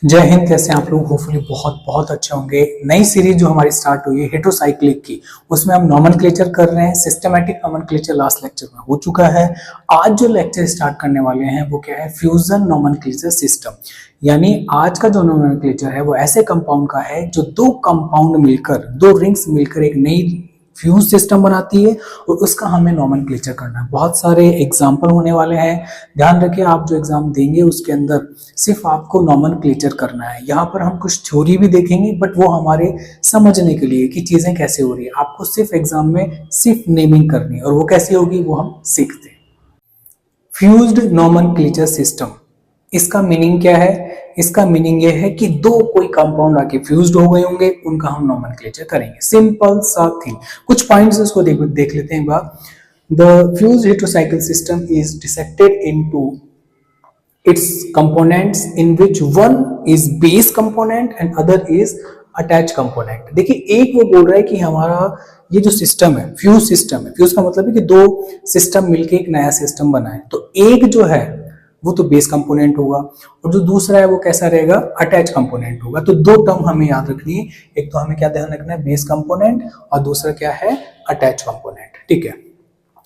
जय हिंद। कैसे आप लोग? होपफुली बहुत बहुत अच्छे होंगे। नई सीरीज जो हमारी स्टार्ट हुई है हेट्रोसाइक्लिक की, उसमें हम नॉमेनक्लेचर कर रहे हैं। सिस्टमैटिक नॉमेनक्लेचर लास्ट लेक्चर में हो चुका है। आज जो लेक्चर स्टार्ट करने वाले हैं वो क्या है? Fusion nomenclature system. यानी आज का जो नॉमेनक्लेचर है वो ऐसे कंपाउंड का है जो दो कंपाउंड मिलकर, दो रिंग्स मिलकर एक नई फ्यूज सिस्टम बनाती है और उसका हमें नॉमेनक्लेचर करना है। बहुत सारे एग्जाम्पल होने वाले हैं। ध्यान रखिए, आप जो एग्जाम देंगे उसके अंदर सिर्फ आपको नॉमेनक्लेचर करना है। यहाँ पर हम कुछ थ्योरी भी देखेंगे, बट वो हमारे समझने के लिए कि चीजें कैसे हो रही है। आपको सिर्फ एग्जाम में सिर्फ नेमिंग करनी है और वो कैसी होगी वो हम सीखते हैं। फ्यूज्ड नॉमेनक्लेचर सिस्टम, इसका मीनिंग क्या है? इसका मीनिंग ये है कि दो कोई कंपाउंड आके फ्यूज्ड हो गए होंगे, उनका हम नॉमेनक्लेचर करेंगे। सिंपल सा थिंग। कुछ पॉइंट्स इसको देख लेते हैं। बात the fused heterocyclic system is dissected into its components in which one is base component and other is attached component। देखिए, एक वो बोल रहा है कि हमारा ये जो सिस्टम है फ्यूज सिस्टम है। फ्यूज का मतलब है कि दो सिस्टम मिलके एक नया सिस्टम बना है। तो एक जो है वो तो बेस कंपोनेंट होगा और जो दूसरा है वो कैसा रहेगा? अटैच कंपोनेंट होगा। तो दो टर्म हमें याद रखनी है। एक तो हमें क्या ध्यान रखना है? बेस कंपोनेंट, और दूसरा क्या है? Attach component. ठीक है,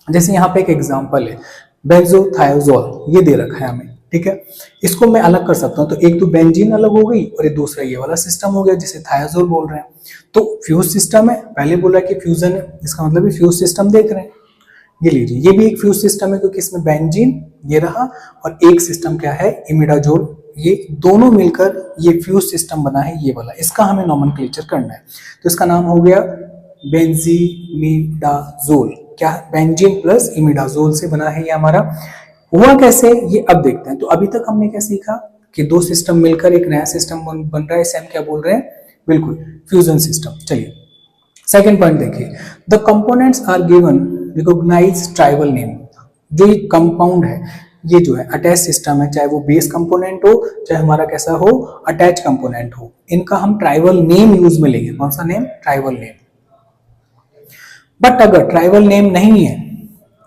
जैसे यहाँ पे एक एग्जांपल है, बेंजोथायोजोल ये दे रखा है हमें। ठीक है, इसको मैं अलग कर सकता हूं। तो एक तो बेंजीन अलग हो गई और एक दूसरा ये वाला सिस्टम हो गया जिसे थायोजोल बोल रहे हैं। तो फ्यूज सिस्टम है, पहले बोला कि फ्यूजन है, इसका मतलब फ्यूज सिस्टम देख रहे हैं। ये लीजिए, ये भी एक फ्यूज सिस्टम है क्योंकि इसमें बेंजीन ये रहा और एक सिस्टम क्या है? इमिडाजोल। ये दोनों मिलकर ये फ्यूज सिस्टम बना है, ये वाला। इसका हमें नॉमेनक्लेचर करना है। तो इसका नाम हो गया बेंजीमिडाजोल। क्या? बेंजीन प्लस इमिडाजोल से बना है ये हमारा। हुआ कैसे ये अब देखते हैं। तो अभी तक हमने क्या सीखा कि दो सिस्टम मिलकर एक नया सिस्टम बन रहा है। इसे हम क्या बोल रहे हैं? बिल्कुल, फ्यूजन सिस्टम। चलिए सेकंड पॉइंट देखिए, the components are given recognize tribal name. जो ये कंपाउंड है, ये जो है अटैच सिस्टम है, चाहे वो बेस कंपोनेंट हो चाहे हमारा कैसा हो? अटैच कंपोनेंट हो, इनका हम ट्राइबल नेम यूज में लेंगे। कौन सा नेम? Tribal name. बट अगर ट्राइबल नेम नहीं है,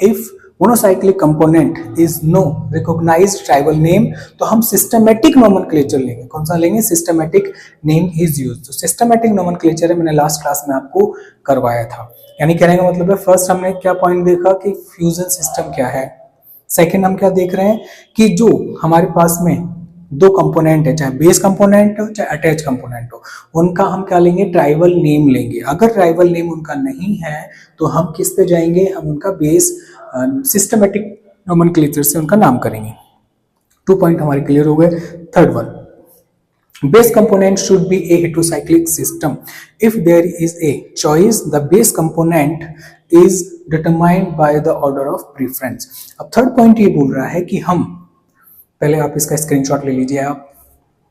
if monocyclic component is no recognized tribal name, तो हम सिस्टमैटिक नोमेनक्लेचर लेंगे। कौन सा लेंगे? Systematic name is used. तो सिस्टमैटिक नोमेनक्लेचर है, मैंने लास्ट क्लास में आपको करवाया था। यानी कहने का मतलब है, फर्स्ट हमने क्या पॉइंट देखा कि फ्यूजन सिस्टम क्या है। सेकंड हम क्या देख रहे हैं कि जो हमारे पास में दो कंपोनेंट है, चाहे बेस कंपोनेंट हो चाहे अटैच कंपोनेंट हो, उनका हम क्या लेंगे? ट्राइबल नेम लेंगे। अगर ट्राइबल नेम उनका नहीं है तो हम किस पे जाएंगे? हम उनका बेस सिस्टमैटिक नोमेनक्लेचर से उनका नाम करेंगे। 2 पॉइंट हमारे क्लियर हो गए। Third one, base component should be a heterocyclic system if there is a choice the base component is determined by the order of preference। अब थर्ड पॉइंट ये बोल रहा है कि हम, पहले आप इसका स्क्रीनशॉट ले लीजिए आप।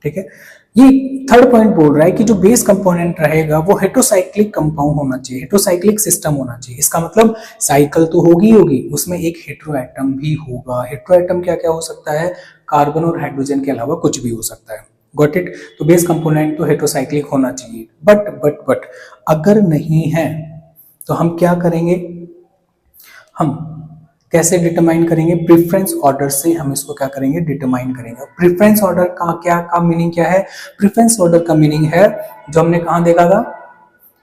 ठीक है, ये थर्ड पॉइंट बोल रहा है कि जो बेस कंपोनेंट रहेगा वो हेट्रोसाइक्लिक कंपाउंड होना चाहिए, हेट्रोसाइक्लिक सिस्टम होना चाहिए। इसका मतलब साइकिल तो होगी, उसमें एक हेट्रो एटम भी होगा। हेट्रो एटम क्या क्या हो सकता है? कार्बन और हाइड्रोजन के अलावा कुछ भी हो सकता है। Got it? तो बेस कंपोनेंट तो हेट्रोसाइक्लिक होना चाहिए। बट अगर नहीं है तो हम क्या करेंगे? हम कैसे डिटरमाइन करेंगे? प्रेफरेंस ऑर्डर से हम इसको क्या करेंगे? डिटरमाइन करेंगे। प्रेफरेंस ऑर्डर का मीनिंग क्या है? प्रेफरेंस ऑर्डर का मीनिंग है, जो हमने कहाँ देखा था?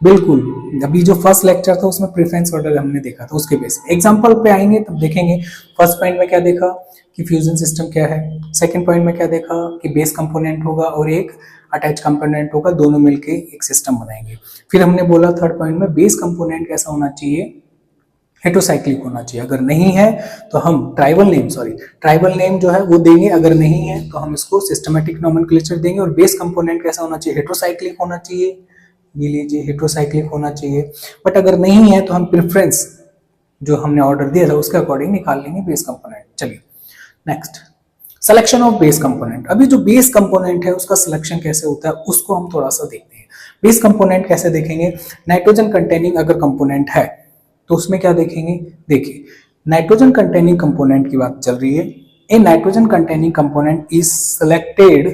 बिल्कुल, अभी जो फर्स्ट लेक्चर था उसमें प्रेफरेंस ऑर्डर हमने देखा था। उसके बेस एग्जांपल पे आएंगे तब देखेंगे। फर्स्ट पॉइंट में क्या देखा कि फ्यूजन सिस्टम क्या है। सेकंड पॉइंट में क्या देखा कि बेस कंपोनेंट होगा और एक अटैच कंपोनेंट होगा, दोनों मिलके एक सिस्टम बनाएंगे। फिर हमने बोला थर्ड पॉइंट में बेस कंपोनेंट कैसा होना चाहिए? हेट्रोसाइक्लिक होना चाहिए। अगर नहीं है तो हम ट्राइबल नेम जो है वो देंगे। अगर नहीं है तो हम इसको सिस्टमैटिक नोमेनक्लेचर देंगे। और बेस कंपोनेंट कैसा होना चाहिए? हेट्रोसाइक्लिक होना चाहिए। ये लीजिए, हेट्रोसाइक्लिक होना चाहिए। बट अगर नहीं है तो हम प्रेफरेंस जो हमने ऑर्डर दिया था उसके अकॉर्डिंग निकाल लेंगे बेस कंपोनेंट। चलिए next, selection of base component. अभी जो बेस कंपोनेंट है उसका सिलेक्शन कैसे होता है उसको हम थोड़ा सा देखते हैं। बेस कंपोनेंट कैसे देखेंगे? नाइट्रोजन कंटेनिंग अगर कंपोनेंट है तो उसमें क्या देखेंगे? देखिए, नाइट्रोजन कंटेनिंग कंपोनेंट की बात चल रही है। A nitrogen containing component is selected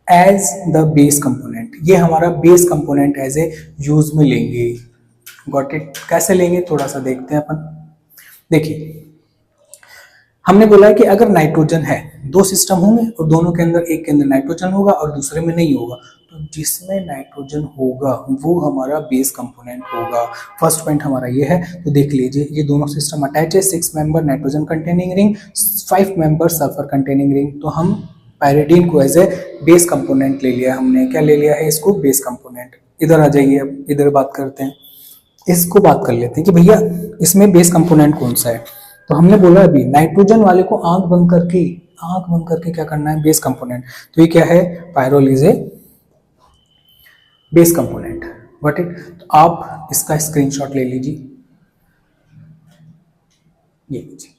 as the base component. ये हमारा base component as a use में लेंगे। Got it? कैसे लेंगे थोड़ा सा देखते हैं अपन। देखिए, हमने बोला है कि अगर नाइट्रोजन है, दो सिस्टम होंगे और दोनों के अंदर एक के अंदर नाइट्रोजन होगा और दूसरे में नहीं होगा, तो जिसमें नाइट्रोजन होगा वो हमारा बेस कंपोनेंट होगा। फर्स्ट पॉइंट हमारा ये है। तो देख लीजिए ये दोनों सिस्टम अटैच है, 6 member nitrogen containing ring, 5 member sulphur containing ring. तो हम पायरिडीन को एज ए बेस कंपोनेंट ले लिया हमने। क्या ले लिया है इसको? Base component. इधर आ जाइए, अब इधर बात करते हैं, इसको बात कर लेते हैं कि भैया इसमें बेस कंपोनेंट कौन सा है। तो हमने बोला अभी नाइट्रोजन वाले को आंख बंद करके क्या करना है? Base component. तो ये क्या है? Pyrrole is a base component. Got it? तो आप इसका स्क्रीनशॉट ले लीजिए, ये लीजिए,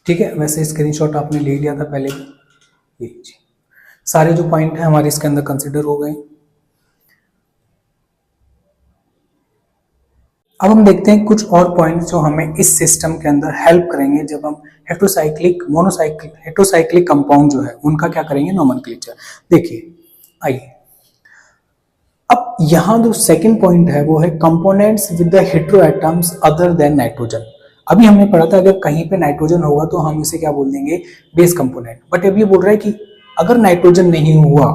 ठीक है। वैसे स्क्रीनशॉट आपने ले लिया था पहले, ये लीजिए। सारे जो पॉइंट हैं हमारे इसके अंदर कंसिडर हो गए। अब हम देखते हैं कुछ और पॉइंट्स जो हमें इस सिस्टम के अंदर हेल्प करेंगे जब हम हेट्रोसाइक्लिक मोनोसाइक्लिक हेट्रोसाइक्लिक कंपाउंड जो है उनका क्या करेंगे? नोमेनक्लेचर। देखिए, आइए अब यहां जो सेकंड पॉइंट है वो है components with the hetero atoms other than nitrogen. अभी हमने पढ़ा था अगर कहीं पे नाइट्रोजन होगा तो हम इसे क्या बोल देंगे? Base component. बट अब ये बोल रहा है कि अगर नाइट्रोजन नहीं हुआ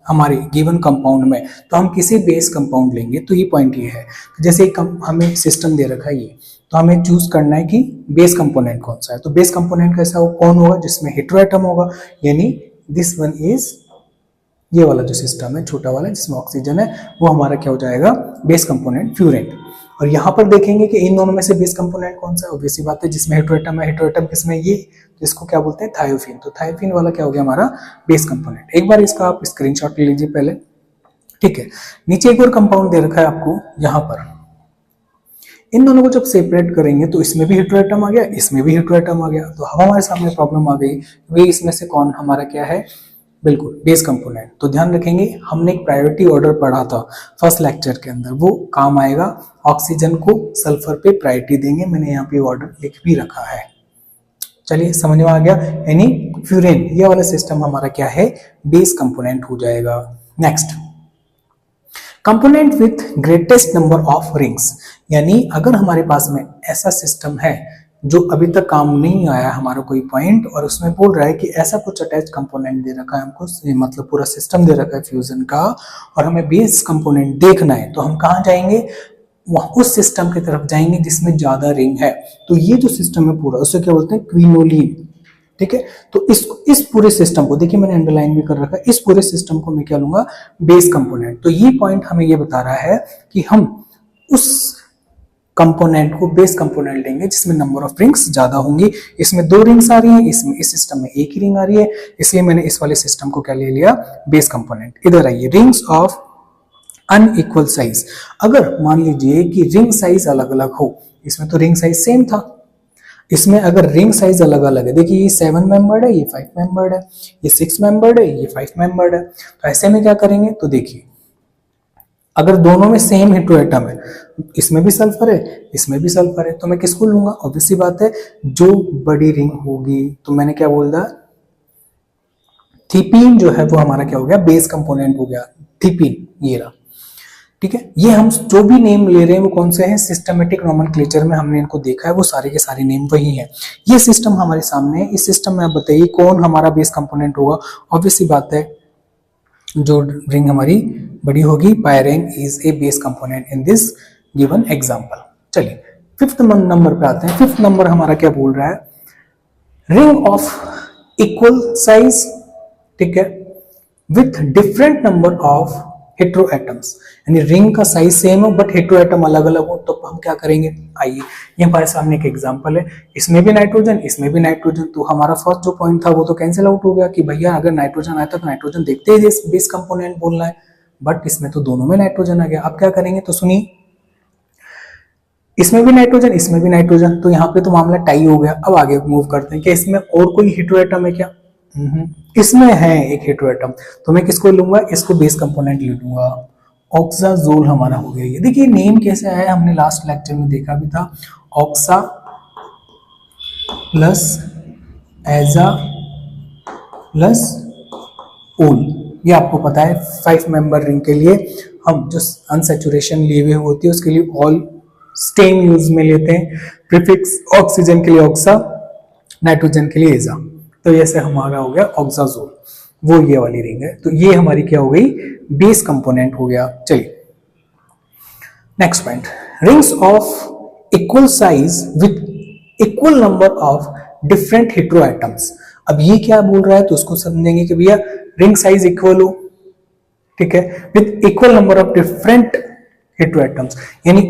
हमारे गिवन कंपाउंड में तो हम किसी बेस कंपाउंड लेंगे। तो ये पॉइंट ये है, जैसे हमें सिस्टम दे रखा है ये, तो हमें चूज करना है कि बेस कंपोनेंट कौन सा है। तो बेस कंपोनेंट कैसा हो, कौन होगा? जिसमें हेट्रो एटम होगा, यानी दिस वन इज, ये वाला जो सिस्टम है छोटा वाला जिसमें ऑक्सीजन है, वो हमारा क्या हो जाएगा? Base component furan. और यहाँ पर देखेंगे कि इन दोनों में से बेस कंपोनेंट कौन सा है? ऑब्वियस बात है जिसमें हेट्रोएटम है। हेट्रोएटम किसमें? ये, जिसको क्या बोलते हैं? थायोफिन। तो थायोफिन वाला क्या हो गया? हमारा बेस कंपोनेंट। एक बार इसका आप स्क्रीनशॉट ले लीजिए पहले, ठीक है। नीचे एक और कंपाउंड दे रखा है आपको यहाँ पर। इन दोनों को जब सेपरेट करेंगे तो इसमें भी हेट्रोएटम आ गया, इसमें भी हेट्रोएटम आ गया। तो अब हमारे सामने प्रॉब्लम आ गई, वे इसमें से कौन हमारा क्या है? बिल्कुल बेस कंपोनेंट। तो ध्यान रखेंगे, हमने एक प्रायोरिटी ऑर्डर पढ़ा था फर्स्ट लेक्चर के अंदर, वो काम आएगा। ऑक्सीजन को सल्फर पे प्रायोरिटी देंगे, मैंने यहाँ पे ऑर्डर लिख भी रखा है। चलिए समझ में आ गया। यानी फ्यूरेन ये वाला सिस्टम हमारा क्या है? बेस कंपोनेंट हो जाएगा। Next, component with greatest number of rings. यानी अगर हमारे पास में ऐसा सिस्टम है जो अभी तक काम नहीं आया हमारा कोई पॉइंट, और उसमें बोल रहा है कि ऐसा कुछ अटैच कंपोनेंट दे रखा है हमको, मतलब पूरा सिस्टम दे रखा है फ्यूजन का, और हमें बेस कंपोनेंट देखना है, तो हम कहाँ जाएंगे? उस सिस्टम की तरफ जाएंगे जिसमें ज्यादा रिंग है। तो ये जो सिस्टम है पूरा, उसे क्या बोलते हैं? क्विनोलिन। ठीक है। तो इस पूरे सिस्टम को देखिए, मैंने अंडरलाइन भी कर रखा है, इस पूरे सिस्टम को मैं क्या लूंगा? Base component. तो ये पॉइंट हमें ये बता रहा है कि हम उस कंपोनेंट को बेस कंपोनेंट लेंगे जिसमें नंबर ऑफ रिंग्स ज्यादा होंगी। इसमें 2 रिंग्स आ रही हैं, इसमें इस सिस्टम में एक ही रिंग आ रही है, इसलिए मैंने इस वाले सिस्टम को क्या ले लिया? Base component. इधर आइए, रिंग्स ऑफ अनइक्वल साइज। अगर मान लीजिए कि रिंग साइज अलग अलग हो, इसमें तो रिंग साइज सेम था, इसमें अगर रिंग साइज अलग अलग है, देखिए ये 7 मेंबर्ड है, ये 5 मेंबर्ड है, ये 6 मेंबर्ड है, ये 5 मेंबर्ड है। तो ऐसे में क्या करेंगे? तो देखिए अगर दोनों में सेम हेट्रोएटम है, इसमें भी सल्फर है, इसमें भी सल्फर है, तो मैं किसको लूंगा? ऑब्वियसली बात है जो बड़ी रिंग होगी। तो मैंने क्या बोल दिया? थीपीन जो है वो हमारा क्या हो गया? बेस कंपोनेंट हो गया। थीपीन ये रहा, ठीक है। ये हम जो भी नेम ले रहे हैं वो कौन से हैं? सिस्टमेटिक नोमेनक्लेचर में हमने इनको देखा है, वो सारे के सारे नेम वही है। ये सिस्टम हमारे सामने है, इस सिस्टम में आप बताइए कौन हमारा बेस कंपोनेंट होगा? ऑब्वियसली बात है जो रिंग हमारी बड़ी होगी, pyrene is a base component in this given example. चलिए 5th नंबर पे आते हैं। 5th नंबर हमारा क्या बोल रहा है? रिंग ऑफ इक्वल साइज, ठीक है, विथ डिफरेंट नंबर ऑफ हेट्रोएटम्स। यानी रिंग का साइज सेम हो बट हेट्रोएटम अलग अलग हो, तो हम क्या करेंगे? आइए, ये हमारे सामने एक एग्जांपल है, इसमें भी नाइट्रोजन, इसमें भी नाइट्रोजन। तो हमारा फर्स्ट जो पॉइंट था वो तो कैंसिल आउट हो गया कि भैया अगर नाइट्रोजन आया था तो नाइट्रोजन देखते ही बेस कंपोनेंट बोलना है, बट इसमें तो दोनों में नाइट्रोजन आ गया। अब क्या करेंगे? तो सुनिए, इसमें भी नाइट्रोजन, इसमें भी नाइट्रोजन, तो यहाँ पे तो मामला टाई हो गया। अब आगे मूव करते हैं कि इसमें और कोई हेट्रोएटम है क्या? इसमें है एक हेट्रोएटम, तो मैं किसको लूंगा? इसको बेस कंपोनेंट ले लूंगा। ऑक्साजोल हमारा हो गया ये। देखिए नेम कैसे आया, हमने लास्ट लेक्चर में देखा भी था। ऑक्सा प्लस एजा प्लस ओल, ये आपको पता है 5 मेंबर रिंग के लिए हम जो अनसैचुरेशन लिए हुए होती है उसके लिए ऑल स्टेन यूज में लेते हैं, प्रीफिक्स ऑक्सीजन के लिए ऑक्सा, नाइट्रोजन के लिए एजा। तो ये से हमारा हो गया ऑक्साजोल, वो ये वाली रिंग है। तो ये हमारी क्या हो गई, बेस कंपोनेंट हो गया। चलिए next point, rings of equal size with equal number of different hetero atoms. अब ये क्या बोल रहा है, तो उसको समझेंगे कि भैया रिंग साइज इक्वल हो, ठीक है, with equal number of different hetero atoms, यानी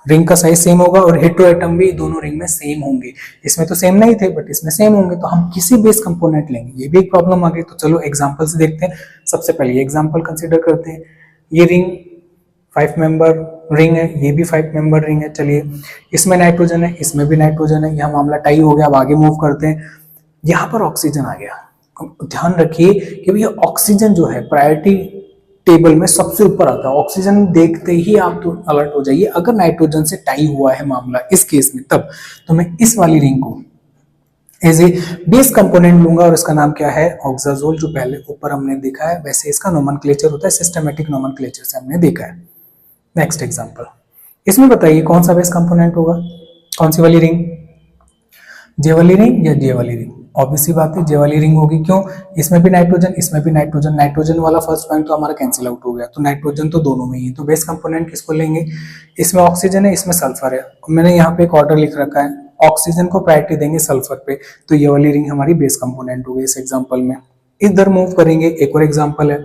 रिंग का साइज सेम होगा और हेटेरो एटम भी दोनों रिंग में सेम होंगे। इसमें तो सेम नहीं थे बट इसमें सेम होंगे, तो हम किसी बेस कंपोनेंट लेंगे, ये भी एक प्रॉब्लम आ गई। तो चलो एग्जांपल से देखते हैं। सबसे पहले ये एग्जांपल कंसीडर करते हैं। ये रिंग 5 मेंबर रिंग है, ये भी 5 मेंबर रिंग है। चलिए इसमें नाइट्रोजन है, इसमें भी नाइट्रोजन है, यहाँ मामला टाई हो गया। अब आगे मूव करते हैं, यहाँ पर ऑक्सीजन आ गया। ध्यान रखिए कि भैया ऑक्सीजन जो है प्रायोरिटी टेबल में सबसे ऊपर आता है। ऑक्सीजन देखते ही आप तो अलर्ट हो जाइए। अगर नाइट्रोजन से टाई हुआ है मामला इस केस में, तब तो मैं इस वाली रिंग को एज ए बेस कंपोनेंट लूंगा और इसका नाम क्या है, ऑक्साजोल। जो पहले ऊपर हमने देखा है वैसे इसका नोमेनक्लेचर होता है, सिस्टमेटिक नोमेनक्लेचर से हमने देखा है। नेक्स्ट एग्जांपल, इसमें बताइए कौन सा बेस कंपोनेंट होगा, कौन सी वाली रिंग, जे वाली रिंग या जे वाली रिंग। ऑब्वियसली बात है जे वाली रिंग होगी, क्यों, इसमें भी नाइट्रोजन, इसमें भी नाइट्रोजन। नाइट्रोजन वाला फर्स्ट पॉइंट तो हमारा कैंसिल आउट हो गया, तो नाइट्रोजन तो दोनों में ही है। तो बेस कंपोनेंट किसको लेंगे, इसमें ऑक्सीजन है, इसमें सल्फर है। मैंने यहाँ पे एक ऑर्डर लिख रखा है, ऑक्सीजन को प्रायोरिटी देंगे सल्फर पे, तो ये वाली रिंग हमारी बेस कंपोनेंट हो गई इस एग्जाम्पल में। इधर मूव करेंगे, एक और एग्जाम्पल है,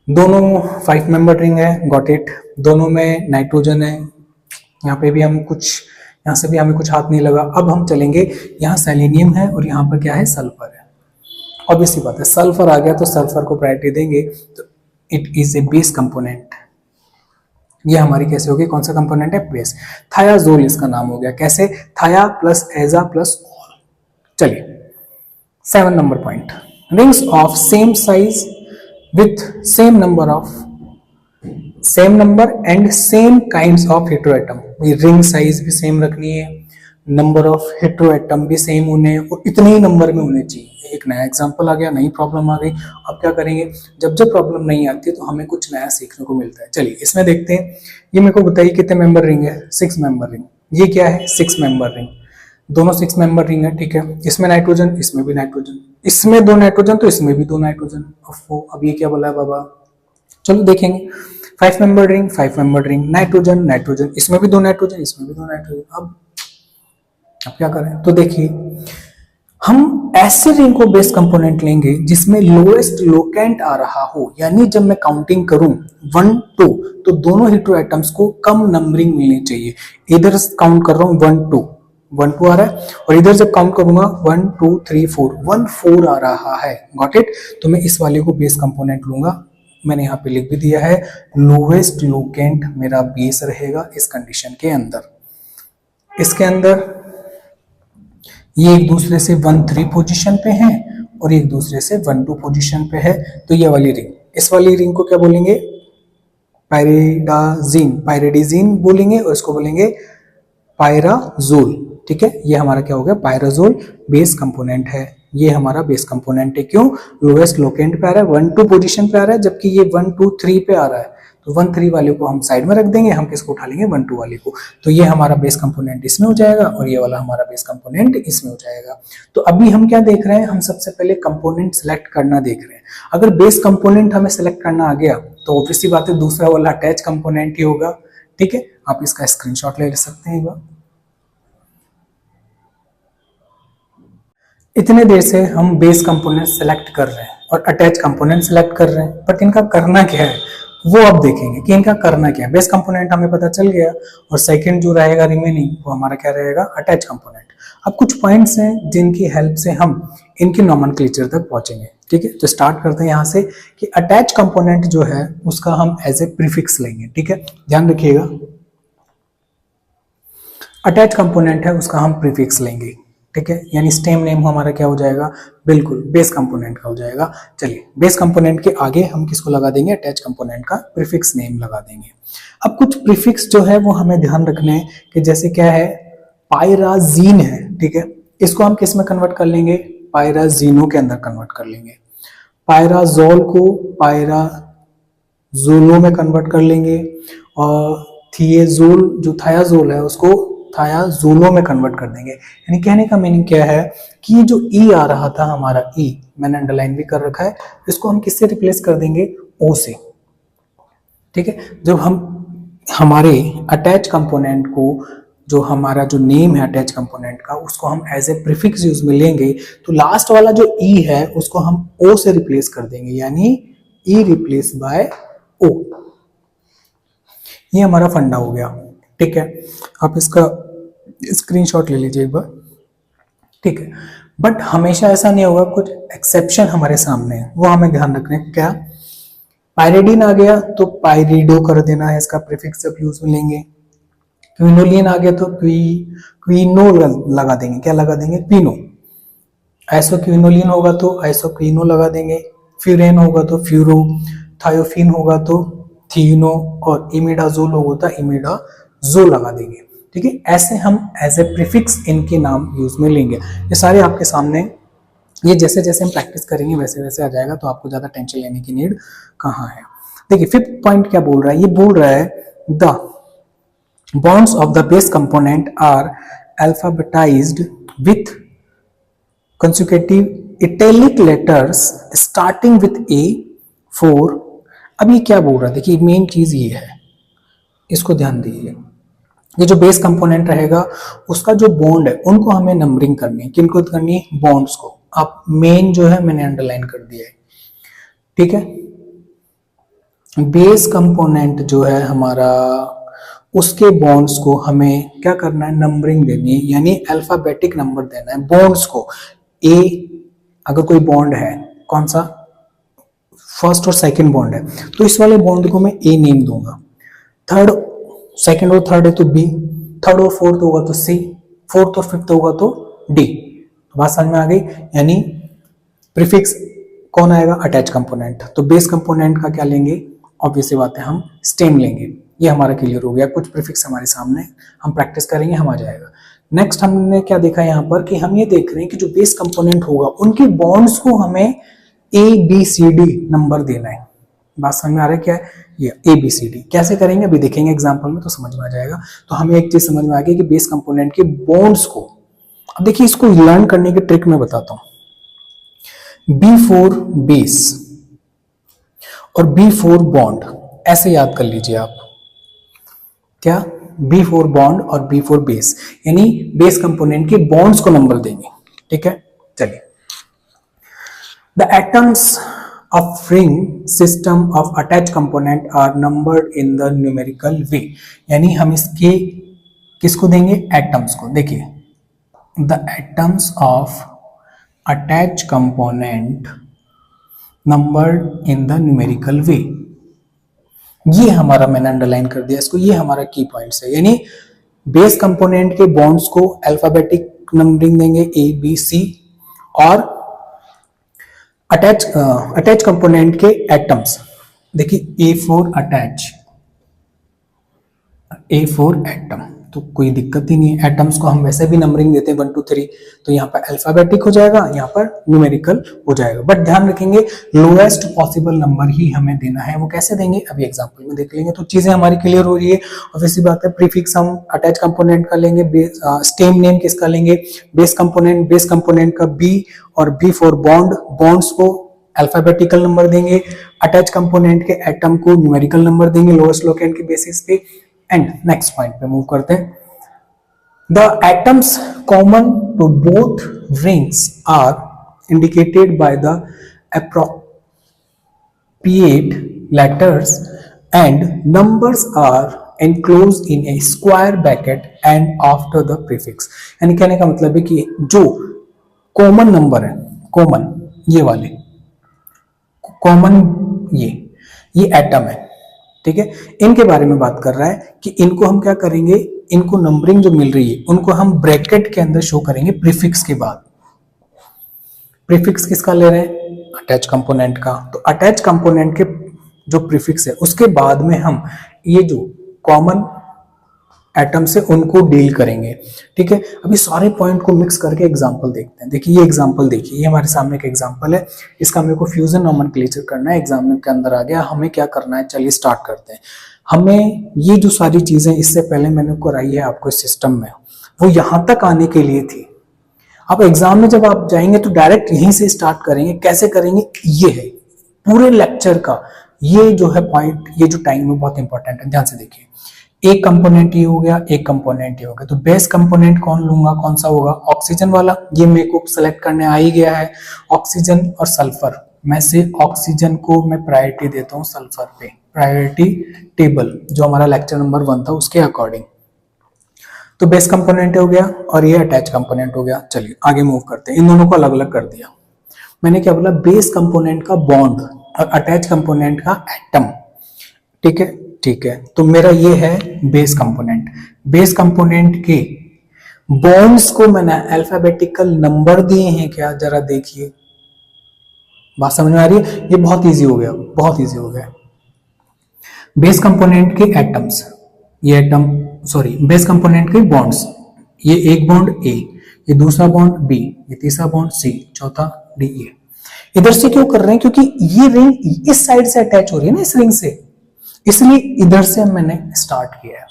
दोनों 5 मेंबर रिंग है, गॉट इट, दोनों में नाइट्रोजन है। यहाँ पे भी हम कुछ, यहाँ से भी हमें कुछ हाथ नहीं लगा। अब हम चलेंगे, यहाँ सेलेनियम है और यहाँ पर क्या है, सल्फर है। ऑब्वियसली बात है सल्फर आ गया तो सल्फर को प्रायोरिटी देंगे, तो it is a base component. ये हमारी कैसे होगी, कौन सा कंपोनेंट है, बेस। थायाजोल इसका नाम हो गया, कैसे, थाया प्लस एजा प्लस ऑल। चलिए 7 number point, rings of same size with same number and same kinds of hetero atom. Ring size भी सेम रखनी है, नंबर ऑफ हेटेरो एटम भी सेम होने और इतने ही नंबर में होने चाहिए। एक नया एग्जांपल आ गया, नई प्रॉब्लम आ गई। अब क्या करेंगे, जब जब प्रॉब्लम नहीं आती है तो हमें कुछ नया सीखने को मिलता है। चलिए इसमें देखते हैं, ये मेरे को बताइए कितने मेंबर रिंग है, 6 मेंबर रिंग। ये क्या है, 6 मेंबर रिंग, दोनों 6 मेंबर रिंग है, ठीक है। इसमें नाइट्रोजन, इसमें भी नाइट्रोजन, इसमें 2 नाइट्रोजन तो इसमें भी 2 नाइट्रोजन। अब ये क्या बोला है बाबा, चलो देखेंगे। 5 member ring, 5 member ring, nitrogen nitrogen, इसमें भी 2 नाइट्रोजन, इसमें भी 2 नाइट्रोजन। अब क्या करें, तो देखिए हम ऐसे रिंग को बेस कंपोनेंट लेंगे जिसमें लोएस्ट लोकेंट आ रहा हो, यानी जब मैं काउंटिंग करूं 1 2 तो दोनों हेटेरो एटम्स को कम नंबरिंग मिलनी चाहिए। इधर काउंट कर रहा हूं 1 2 आ रहा है, और इधर जब काउंट करूंगा 1 2 3 4 1 4 आ रहा है, गॉट इट। तो मैं इस वाले को बेस कंपोनेंट लूंगा। मैंने यहाँ पे लिख भी दिया है, लोवेस्ट लोकेंट मेरा बेस रहेगा इस कंडीशन के अंदर। इसके अंदर ये एक दूसरे से 1 3 पोजीशन पे हैं और एक दूसरे से 1 2 पोजीशन पे है। तो ये वाली रिंग, इस वाली रिंग को क्या बोलेंगे, पायरिडाजीन बोलेंगे, और इसको बोलेंगे पायराजोल, ठीक है। ये हमारा क्या हो गया, पायराजोल बेस कंपोनेंट है। ये हमारा बेस कंपोनेंट है, क्यों, लोएस्ट लोकेंट पे आ रहा है, 1 2 पोजीशन पे आ रहा है, जबकि ये 1 2 3 पे आ रहा है। तो 1 3 वाले को हम साइड में रख देंगे, हम किसको उठा लेंगे, 1 2 वाले को। तो ये हमारा बेस कंपोनेंट इसमें हो जाएगा और ये वाला हमारा बेस कंपोनेंट इसमें हो जाएगा। तो अभी हम क्या देख रहे हैं, हम सबसे पहले कंपोनेंट सेलेक्ट करना देख रहे हैं। अगर बेस कंपोनेंट हमें सेलेक्ट करना आ गया तो ऑब्वियसली बात है दूसरा वाला अटैच कंपोनेंट ही होगा, ठीक है। आप इसका स्क्रीनशॉट ले सकते हैं एक बार। इतने देर से हम बेस कंपोनेंट सेलेक्ट कर रहे हैं और अटैच कंपोनेंट सेलेक्ट कर रहे हैं, बट इनका करना क्या है वो अब देखेंगे कि इनका करना क्या है। बेस कंपोनेंट हमें पता चल गया और सेकंड जो रहेगा रिमेनिंग वो हमारा क्या रहेगा, अटैच कंपोनेंट। अब कुछ पॉइंट्स हैं जिनकी हेल्प से हम इनकी नोमेनक्लेचर तक पहुंचेंगे, ठीक है। तो स्टार्ट करते हैं यहाँ से कि अटैच कंपोनेंट जो है उसका हम एज ए प्रीफिक्स लेंगे, ठीक है। ध्यान रखिएगा, अटैच कंपोनेंट है उसका हम प्रीफिक्स लेंगे, ठीक है। यानी स्टेम नेम हमारा क्या हो जाएगा, बिल्कुल बेस कंपोनेंट का हो जाएगा। चलिए बेस कंपोनेंट के आगे हम किसको लगा देंगे, अटैच कंपोनेंट का प्रीफिक्स नेम लगा देंगे। अब कुछ प्रीफिक्स जो है वो हमें ध्यान रखने हैं कि जैसे क्या है, पायराजीन है, ठीक है। इसको हम किस में कन्वर्ट कर लेंगे, पायराजीनो के अंदर कन्वर्ट कर लेंगे। पायराजोल को पायराजोलो में कन्वर्ट कर लेंगे और थियाजोल, जो थायाजोल है उसको थायाजोलो में कन्वर्ट कर देंगे। यानी कहने का मीनिंग क्या है कि ये जो ई आ रहा था हमारा ई, मैंने अंडरलाइन भी कर रखा है, इसको हम किससे रिप्लेस कर देंगे, ओ से। ठीक है, जब हम हमारे अटैच कंपोनेंट को, जो हमारा जो नेम है अटैच कंपोनेंट का, उसको हम एज ए प्रीफिक्स यूज में लेंगे तो लास्ट वाला जो ई है उसको हम ओ से रिप्लेस कर देंगे, यानी ई रिप्लेस बाय ओ। ये हमारा फंडा हो गया। ठीक है, आप इसका स्क्रीनशॉट ले लीजिए एक बार। ठीक है, बट हमेशा ऐसा नहीं होगा, कुछ एक्सेप्शन हमारे सामने है, वो हमें ध्यान रखने। क्या, पायरिडीन आ गया तो पायरिडो कर देना है इसका प्रीफिक्स जब यूज में लेंगे। क्विनोलिन आ गया तो क्विनो लगा देंगे, क्या लगा देंगे, क्विनो। आइसोक्विनोलिन होगा तो आइसोक्विनो लगा देंगे, फ्यूरेन होगा तो फ्यूरो, थायोफिन होगा तो थीनो, और इमिडाजोल होगा तो इमिडाजोल लगा देंगे। ठीक है, ऐसे हम एज ए प्रीफिक्स इनके नाम यूज में लेंगे। ये सारे आपके सामने, ये जैसे जैसे हम प्रैक्टिस करेंगे वैसे वैसे आ जाएगा, तो आपको ज्यादा टेंशन लेने की नीड कहाँ है। देखिए फिफ्थ पॉइंट क्या बोल रहा है, ये बोल रहा है the bonds of the base component are alphabetized with consecutive italic letters starting with A4। अब ये क्या बोल रहा है, देखिए मेन चीज ये है, इसको ध्यान दीजिए। ये जो बेस कंपोनेंट रहेगा उसका जो बॉन्ड है उनको हमें नंबरिंग करनी है। किनको करनी है, बॉन्ड्स को। आप मेन जो है मैंने अंडरलाइन कर दिया है। ठीक है, बेस कंपोनेंट जो है हमारा, उसके बॉन्ड्स को हमें क्या करना है, नंबरिंग देनी है, यानी अल्फाबेटिक नंबर देना है बॉन्ड्स को। ए, अगर कोई बॉन्ड है, कौन सा, फर्स्ट और सेकंड बॉन्ड है, तो इस वाले बॉन्ड को मैं ए नेम दूंगा। थर्ड, सेकंड और थर्ड है तो बी, थर्ड और फोर्थ होगा तो सी, फोर्थ और फिफ्थ होगा तो डी। तो बात समझ में आ गई। यानी प्रीफिक्स कौन आएगा, अटैच कंपोनेंट। तो बेस कंपोनेंट का क्या लेंगे, ऑब्वियसली बात है हम स्टेम लेंगे। ये हमारा क्लियर हो गया, कुछ प्रीफिक्स हमारे सामने, हम प्रैक्टिस करेंगे, हम आ जाएगा। नेक्स्ट हमने क्या देखा यहाँ पर कि हम ये देख रहे हैं कि जो बेस कंपोनेंट होगा उनके बॉन्ड्स को हमें A B C D number देना है। बात समझ में आ रहा है क्या है, ये ए बी सी डी कैसे करेंगे अभी देखेंगे एग्जाम्पल में, तो समझ में आ जाएगा। तो हमें एक चीज समझ में आ गई कि बेस कंपोनेंट के बॉन्ड्स को, अब देखिए इसको लर्न करने की ट्रिक मैं बताता हूं। B4 बेस और B4 बॉन्ड, ऐसे याद कर लीजिए आप। क्या, B4 बॉन्ड और B4 बेस, यानी बेस कंपोनेंट के बॉन्ड्स को नंबर देंगे। ठीक है, चलिए। The atoms of ring system of attach component are numbered in the numerical way, यानी हम इसके किसको देंगे, एटम्स को। देखिए the atoms of attach component numbered in the numerical way, ये हमारा मैंने अंडरलाइन कर दिया इसको, ये हमारा की पॉइंट्स है। यानी बेस कंपोनेंट के बॉन्ड्स को अल्फाबेटिक नंबरिंग देंगे ए बी सी, और अटैच कंपोनेंट के एटम्स, देखिए A4 अटैच, A4 एटम, तो कोई दिक्कत ही नहीं है। एटम्स को हम वैसे भी नंबरिंग देते हैं 1 2 3, तो यहाँ पर अल्फाबेटिक हो जाएगा, यहाँ पर न्यूमेरिकल हो जाएगा। बट ध्यान रखेंगे लोएस्ट पॉसिबल नंबर ही हमें देना है। वो कैसे देंगे अभी एग्जांपल में देख लेंगे, तो चीजें हमारी क्लियर हो रही है। ऑब्वियसली बात है, प्रीफिक्स हम अटैच कंपोनेंट का लेंगे, स्टेम नेम किसका लेंगे, बेस कंपोनेंट का बी और B4 बॉन्ड्स को अल्फाबेटिकल नंबर देंगे, अटैच कंपोनेंट के एटम को न्यूमेरिकल नंबर देंगे लोएस्ट लोकेंट के बेसिस पे। एंड नेक्स्ट पॉइंट पे मूव करते हैं। The atoms common to both rings are indicated by the appropriate letters and numbers are enclosed in a square bracket and after the prefix। यानी कहने का मतलब है कि जो कॉमन नंबर है, कॉमन ये वाले, कॉमन ये एटम है, ठीक है, इनके बारे में बात कर रहा है कि इनको हम क्या करेंगे, इनको नंबरिंग जो मिल रही है उनको हम ब्रैकेट के अंदर शो करेंगे प्रीफिक्स के बाद। प्रीफिक्स किसका ले रहे हैं, अटैच कंपोनेंट का। तो अटैच कंपोनेंट के जो प्रीफिक्स है उसके बाद में हम ये जो कॉमन एटम से उनको डील करेंगे, ठीक है। अभी सारे पॉइंट को मिक्स करके एग्जांपल देखते हैं। देखिए ये एग्जांपल देखिए, ये हमारे सामने का एग्जांपल है, इसका मेरे को फ्यूजन नोमेनक्लेचर करना है, एग्जाम के अंदर आ गया, हमें क्या करना है, चलिए स्टार्ट करते हैं। हमें ये जो सारी चीजें इससे पहले मैंने कराई है आपको इस सिस्टम में, वो यहां तक आने के लिए थी। अब एग्जाम में जब आप जाएंगे तो डायरेक्ट यहीं से स्टार्ट करेंगे। कैसे करेंगे, ये है पूरे लेक्चर का ये जो है पॉइंट, ये जो टाइम है बहुत इंपॉर्टेंट है, ध्यान से देखिए। एक कंपोनेंट ये हो गया, एक कंपोनेंट ये हो गया, तो बेस कंपोनेंट कौन लूंगा, कौन सा होगा, ऑक्सीजन वाला। ये मेरे को सिलेक्ट करने आ ही गया है, ऑक्सीजन और सल्फर में से ऑक्सीजन को मैं प्रायोरिटी देता हूँ सल्फर पे, प्रायोरिटी टेबल जो हमारा लेक्चर नंबर 1 था उसके अकॉर्डिंग। तो बेस कंपोनेंट हो गया और ये अटैच कंपोनेंट हो गया। चलिए आगे मूव करते हैं, इन दोनों को अलग अलग कर दिया। मैंने क्या बोला, बेस कंपोनेंट का बॉन्ड और अटैच कंपोनेंट का एटम। ठीक है, ठीक है, तो मेरा ये है बेस कंपोनेंट। बेस कंपोनेंट के बॉन्ड्स को मैंने अल्फाबेटिकल नंबर दिए हैं क्या, जरा देखिए, बात समझ में आ रही है? ये बहुत इजी हो गया, बहुत इजी हो गया। बेस कंपोनेंट के एटम्स, ये एटम सॉरी बेस कंपोनेंट के बॉन्ड्स, ये एक बॉन्ड ए, ये दूसरा बॉन्ड बी, ये तीसरा बॉन्ड सी, चौथा डी। ए इधर से क्यों कर रहे हैं, क्योंकि ये रिंग इस साइड से अटैच हो रही है ना इस रिंग से, इसलिए इधर से मैंने स्टार्ट किया है।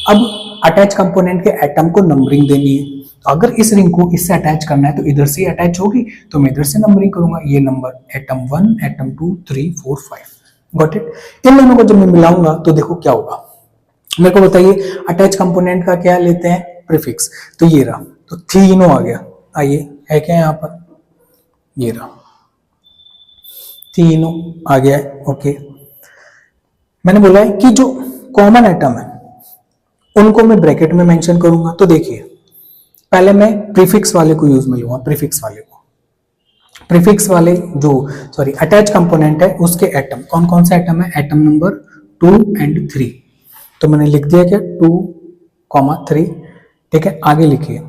अब अटैच कंपोनेंट के एटम को नंबरिंग देनी है, तो अगर इस रिंग को इससे अटैच करना है तो इधर से अटैच होगी, तो मैं इधर से नंबरिंग करूंगा। ये number atom 1, atom 2, 3, 4, 5, got it. इन दोनों को जब मैं मिलाऊंगा तो देखो क्या होगा, मेरे को बताइए। अटैच कंपोनेंट का क्या लेते हैं, प्रीफिक्स, तो ये रहा, तो थीनो आ गया। आइए है क्या यहाँ पर, ये रहा थीनो आ गया है। ओके, मैंने बोला है कि जो कॉमन एटम है उनको मैं ब्रैकेट में मेंशन करूंगा। तो देखिए पहले मैं प्रीफिक्स वाले को यूज में लूंगा, प्रीफिक्स वाले को। प्रीफिक्स वाले जो सॉरी अटैच कंपोनेंट है उसके एटम कौन कौन से एटम है, एटम नंबर 2 और 3। तो मैंने लिख दिया क्या 2, 3। ठीक है, आगे लिखिए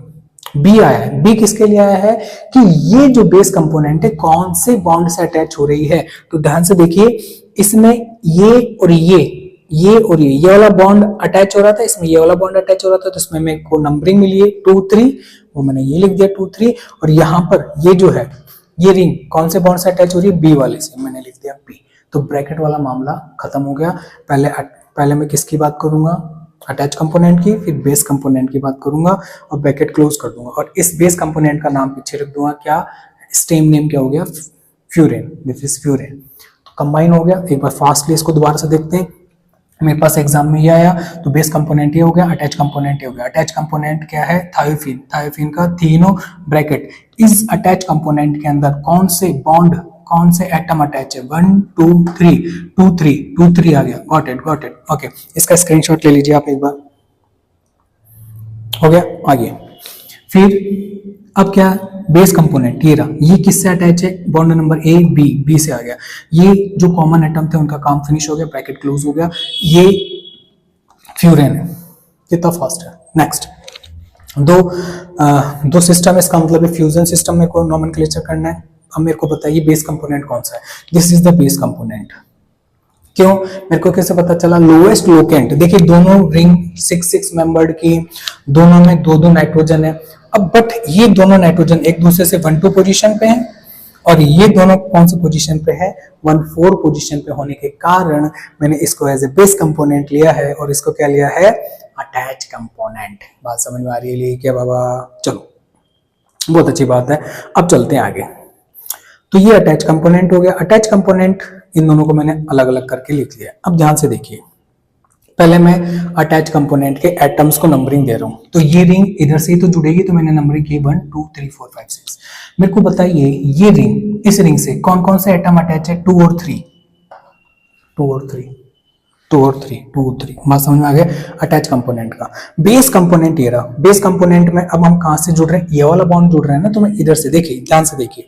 बी आया है। बी किसके लिए आया है कि ये जो बेस कंपोनेंट है कौन से बॉन्ड से अटैच हो रही है। तो ध्यान से देखिए, इसमें ये और ये और ये वाला बॉन्ड अटैच हो रहा था, इसमें ये वाला बॉन्ड अटैच हो रहा था, तो इसमें मेरे को नंबरिंग मिली है 2, 3, वो मैंने ये लिख दिया 2, 3। और यहाँ पर ये जो है ये रिंग कौन से बॉन्ड से अटैच हो रही है, बी वाले से, मैंने लिख दिया बी। तो ब्रैकेट वाला मामला खत्म हो गया। पहले मैं किसकी बात करूंगा, अटैच कंपोनेंट की, फिर बेस कंपोनेंट की बात करूंगा और ब्रैकेट क्लोज कर दूंगा। और इस बेस कंपोनेंट का नाम पीछे रख दूंगा क्या, स्टेम नेम क्या हो गया, फ्यूरेन। This is furan. तो कंबाइन हो गया। एक बार फास्टली इसको दोबारा से देखते हैं। मेरे पास एग्जाम में ये आया, तो बेस कंपोनेंट ये हो गया, अटैच कंपोनेंट ये हो गया। अटैच कंपोनेंट क्या है, थायोफिन। थायोफिन का थीनो ब्रैकेट। इस अटैच कंपोनेंट के अंदर कौन से बॉन्ड, कौन से एटम अटैच है, 1, 2, 3, 2, 3, 2, 3 आ गया। Got it, got it. Okay, इसका स्क्रीनशॉट ले लीजिए आप एक बार। हो गया, आगे फिर अब क्या, बेस कंपोनेंट ये रहा, ये किससे अटैच है, बॉन्ड नंबर ए, बी से आ गया। ये जो कॉमन एटम थे उनका काम फिनिश हो गया, ब्रैकेट क्लोज हो गया। ये फ्यूरेन है, कितना फास्ट है। नेक्स्ट दो सिस्टम, इसका मतलब है फ्यूजन सिस्टम मेरे को नोमेनक्लेचर करना है। अब मेरे को बताइए बेस कंपोनेंट कौन सा है, this is the base component. क्यों, मेरे को कैसे पता चला, लोएस्ट लोकेंट। देखिए दोनों रिंग 6 मेंबर्ड की, दोनों में 2 नाइट्रोजन है। अब बट ये दोनों नाइट्रोजन एक दूसरे से 1, 2 पोजीशन पे हैं और ये दोनों कौन सी पोजीशन पे है, 1, 4 पोजीशन पे होने के कारण मैंने इसको एज ए बेस कंपोनेंट लिया है और इसको क्या लिया है, अटैच कंपोनेंट। बात समझ में आ रही है क्या बाबा? चलो बहुत अच्छी बात है। अब चलते हैं आगे। तो ये अटैच कंपोनेंट हो गया। अटैच कंपोनेंट इन दोनों को मैंने अलग अलग करके लिख लिया। अब ध्यान से देखिए, पहले मैं अटैच कंपोनेंट के एटम्स को नंबरिंग दे रहा हूं। तो ये रिंग इधर से ही तो जुड़ेगी, तो मैंने नंबरिंग की 1, 2, 3, 4, 5, 6। मेरे को बताइए ये रिंग, इस रिंग से कौन कौन से एटम अटैच है, 2 और 3, 2 और 3, 2 और 3, 2 और 3। बात समझ में आ गया अटैच कंपोनेंट का। बेस कंपोनेंट ये रहा। बेस कंपोनेंट में अब हम कहां से जुड़ रहे हैं, ये वाला बॉन्ड जुड़ रहा है ना, तो मैं इधर से, देखिए ध्यान से देखिए,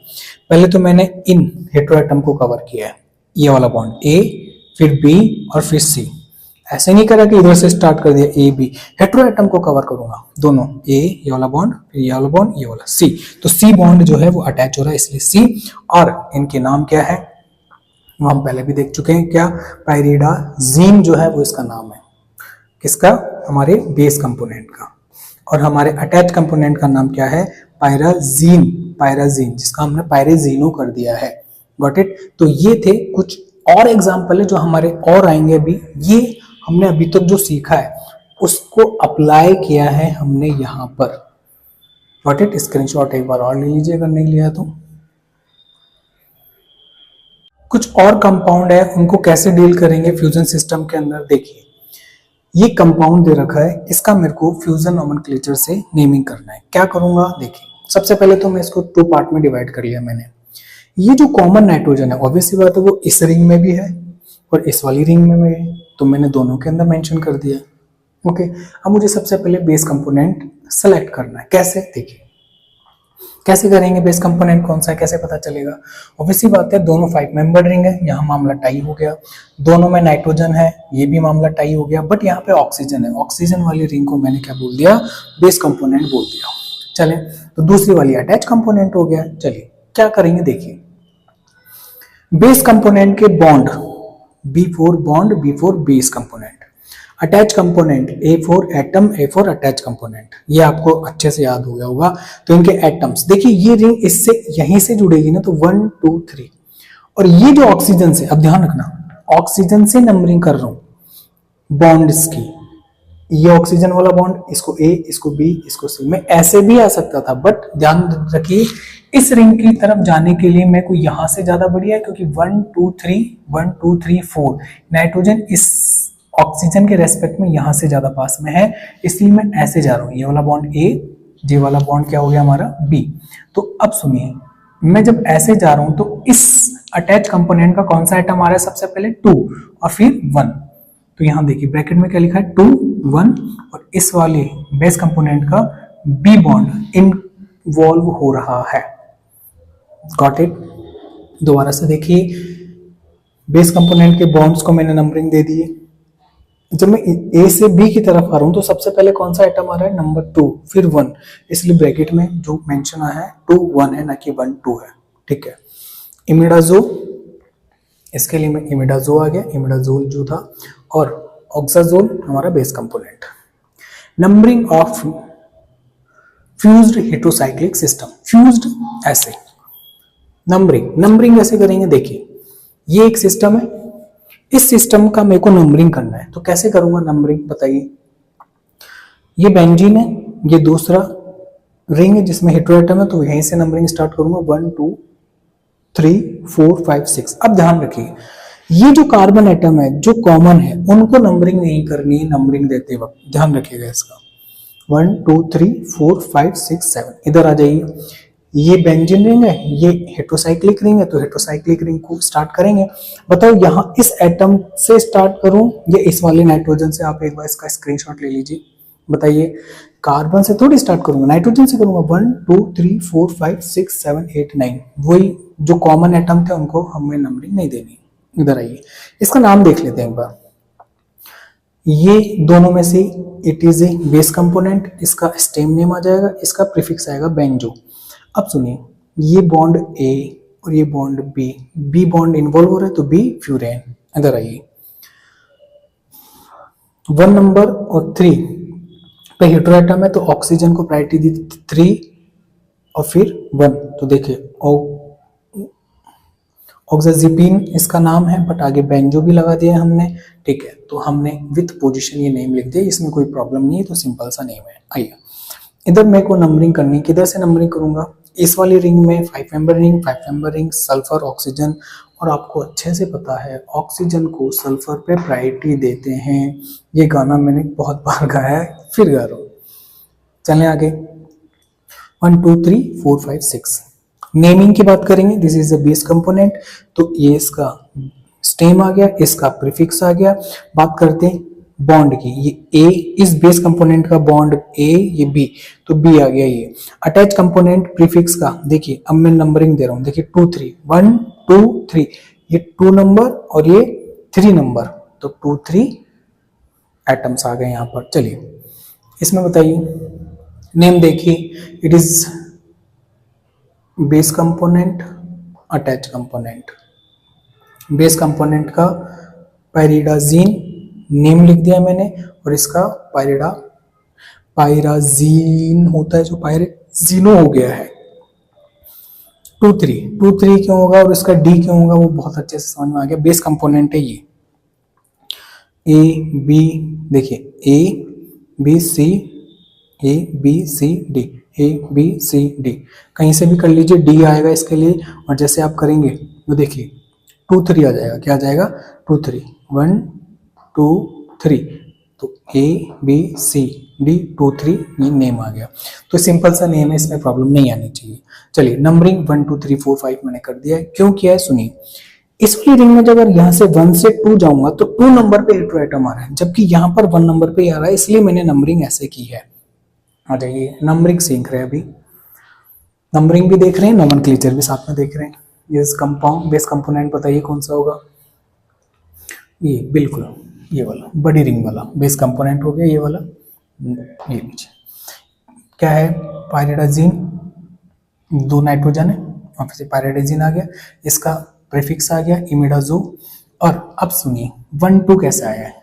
पहले तो मैंने इन हेटेरो एटम को कवर किया है, ये वाला बॉन्ड ए, फिर बी और फिर सी। ऐसे नहीं करा कि इधर से स्टार्ट कर दिया ए बी, हेटेरो एटम को कवर करूंगा दोनों, ए ये वाला बॉन्ड, फिर ये वाला बॉन्ड, ये वाला सी। तो सी बॉन्ड जो है वो अटैच हो रहा है, इसलिए सी। और इनके नाम क्या है वो हम पहले भी देख चुके हैं, क्या, पायरिडाजीन जो है वो इसका नाम है, किसका, हमारे बेस कंपोनेंट का। और हमारे अटैच कंपोनेंट का नाम क्या है, पायराजीन, पायराजीन, जिसका हमने पायरेजीनो कर दिया है। Got it. तो ये थे कुछ और एग्जाम्पल है जो हमारे और आएंगे अभी। ये हमने अभी तक जो सीखा है उसको अप्लाई किया है हमने यहाँ पर। व्हाट इट, स्क्रीनशॉट एक बार और ले लीजिए अगर नहीं लिया तो। कुछ और कंपाउंड है, उनको कैसे डील करेंगे फ्यूजन सिस्टम के अंदर। देखिए ये कंपाउंड दे रखा है, इसका मेरे को फ्यूजन नोमेनक्लेचर से नेमिंग करना है। क्या करूंगा, देखिए सबसे पहले तो मैं इसको 2 पार्ट में डिवाइड कर लिया मैंने। ये जो कॉमन नाइट्रोजन है ऑब्वियसली बात है वो इस रिंग में भी है और इस वाली रिंग में भी है, तो मैंने दोनों के अंदर मेंशन कर दिया। ओके, अब मुझे सबसे पहले बेस कंपोनेंट सेलेक्ट करना है। कैसे, देखिए कैसे करेंगे, बेस कंपोनेंट कौन सा है कैसे पता चलेगा। ऑब्वियसली बात है दोनों 5 मेंबर रिंग है, यहाँ मामला टाई हो गया। दोनों में नाइट्रोजन है, ये भी मामला टाई हो गया। बट यहाँ पे ऑक्सीजन है, ऑक्सीजन वाली रिंग को मैंने क्या बोल दिया, बेस कंपोनेंट बोल दिया। चले, तो दूसरी वाली अटैच कंपोनेंट हो गया। चलिए क्या करेंगे, देखिए बेस कंपोनेंट के bond B4 bond B4 base component, attach component A4 atom A4 attach component, ये आपको अच्छे से याद हो गया होगा। तो इनके एटम्स देखिए, ये रिंग इससे यहीं से जुड़ेगी ना, तो 1 2 3, और ये जो ऑक्सीजन से, अब ध्यान रखना ऑक्सीजन से नंबरिंग कर रहा हूं बॉन्ड्स की। ये ऑक्सीजन वाला बॉन्ड, इसको A, इसको B, इसको C, मैं ऐसे भी आ सकता था, बट ध्यान रखिए इस रिंग की तरफ जाने के लिए मेरे को यहां से ज्यादा बढ़िया है, क्योंकि 1 2 3 1 2 3 4 नाइट्रोजन इस ऑक्सीजन के रेस्पेक्ट में यहां से ज्यादा पास में है, इसलिए मैं ऐसे जा रहा हूं। ये वाला बॉन्ड A, ये वाला बॉन्ड क्या हो गया हमारा B। तो अब सुनिए, मैं जब ऐसे जा रहा हूं तो इस अटैच कंपोनेंट का कौन सा आइटम आ रहा है, सबसे पहले 2 और फिर 1। तो यहां देखिए ब्रैकेट में क्या लिखा है 2 1, और इस वाले बेस कंपोनेंट का B बॉन्ड इन्वॉल्व हो रहा है। Got it. दोबारा से देखिए, बेस कंपोनेंट के बॉन्ड्स को मैंने नंबरिंग दे दी है। जब मैं A से B की तरफ आ रहा हूं तो सबसे पहले कौन सा आइटम आ रहा है, नंबर 2, फिर 1, इसलिए ब्रैकेट में जो मेंशन आया है 2 1 है, ना कि 1 2 है। ठीक है, इमिडाजो, इसके लिए मैं इमिडाजो आ गया, इमिडाजोल जो था, और ऑक्साजोल हमारा base component. Numbering of fused heterocyclic system, fused ऐसे नंबरिंग ऐसे करेंगे। देखिए ये एक सिस्टम है, इस सिस्टम का मेरे को नंबरिंग करना है, तो कैसे करूंगा नंबरिंग बताइए। ये बेंजीन है, ये दूसरा रिंग है जिसमें हेटेरोएटम है, तो यहीं से नंबरिंग स्टार्ट करूंगा 1 2 3 4 5 6। अब ध्यान रखिए ये जो कार्बन एटम है जो कॉमन है उनको नंबरिंग नहीं करनी है, नंबरिंग देते वक्त ध्यान रखिएगा इसका। 1 2 3 4 5 6 7, इधर आ जाइए। ये बेंजीन रिंग है, ये हेटेरोसाइक्लिक रिंग है, तो हेटेरोसाइक्लिक रिंग को स्टार्ट करेंगे। बताओ यहाँ इस एटम से स्टार्ट करूं या इस वाले नाइट्रोजन से, आप एक बार इसका स्क्रीनशॉट ले लीजिए। बताइए कार्बन से थोड़ी स्टार्ट करूंगा, नाइट्रोजन से करूंगा। 1 2 3 4 5 6 7 8 9, वही जो कॉमन एटम थे उनको हमें नंबरिंग नहीं देनी। इधर आइए, इसका नाम देख लेते हैं एक बार। ये दोनों में से it is a base component, इसका स्टेम नेम आ जाएगा, इसका प्रीफिक्स आएगा बेंजो। अब सुनिए, ये बॉन्ड A और ये बॉन्ड B बॉन्ड इन्वॉल्व हो रहा है, तो B फ्यूरेन। इधर आइए, 1 नंबर और 3 पे हेटेरोएटम है, तो ऑक्सीजन को प्रायोरिटी दी 3 और फिर 1। तो देखिए ऑक्साजिपिन इसका नाम है, बट आगे बेंजो भी लगा दिया हमने। ठीक है, तो हमने विथ पोजीशन ये नेम लिख दिया, इसमें कोई प्रॉब्लम नहीं है, तो सिंपल सा नेम है। आइए इधर मेरे को नंबरिंग करनी, किधर से नंबरिंग करूंगा, इस वाली रिंग में 5 मेंबर रिंग, सल्फर ऑक्सीजन, और आपको अच्छे से पता है ऑक्सीजन को सल्फर पे प्रायोरिटी देते हैं। ये गाना मैंने बहुत बार गाया है, फिर गा रहा हूं। चलें आगे, 1 2 3 4 5 6। नेमिंग की बात करेंगे, this is the base component, तो ये इसका स्टेम आ गया, इसका प्रीफिक्स आ गया। बात करते हैं बॉन्ड की, ये A, इस बेस कंपोनेंट का बॉन्ड A, ये B, तो B आ गया। ये अटैच कंपोनेंट प्रीफिक्स का देखिए, अब मैं नंबरिंग दे रहा हूं, देखिए 2 3 1 2 3, ये 2 नंबर और ये 3 नंबर, तो 2 3 एटम्स आ गए यहाँ पर। चलिए इसमें बताइए नेम देखिए, it is base component attach component. Base component का पायरिडाजीन नेम लिख दिया मैंने, और इसका पायराजीन होता है, जो पायराजीनो हो गया है। 2 3 क्यों होगा और इसका D क्यों होगा वो बहुत अच्छे से समझ में आ गया। बेस कंपोनेंट है ये। ए बी, देखिए A B C D, A B C D, कहीं से भी कर लीजिए, डी आएगा इसके लिए। और जैसे आप करेंगे तो देखिए 2 3 आ जाएगा, क्या आ जाएगा 2 3, 1 2 3, तो ए बी सी डी 2 3 ये नेम आ गया। तो सिंपल सा नेम है, इसमें प्रॉब्लम नहीं आनी चाहिए। चलिए नंबरिंग 1 2 3 4 5 मैंने कर दिया है। क्यों किया है सुनिए, इस वाली रिंग में जब अगर यहाँ से 1 से 2 जाऊंगा तो 2 नंबर पे हेट्रो एटम आ रहा है, जबकि यहाँ पर 1 नंबर पे आ रहा है, इसलिए मैंने नंबरिंग ऐसे की है। आ जाइए नंबरिंग सीख रहे हैं अभी, नंबरिंग भी देख रहे हैं, नोमेनक्लेचर भी साथ में देख रहे हैं। ये कंपाउंड बेस कंपोनेंट बताइए कौन सा होगा, ये बिल्कुल ये वाला बड़ी रिंग वाला बेस कंपोनेंट हो गया, ये वाला। ये नीचे क्या है, पायरिडाजीन, 2 नाइट्रोजन है और फिर पायरिडाजीन आ गया, इसका प्रीफिक्स आ गया इमिडाजो। और अब सुनिए 1 2 कैसे आया है,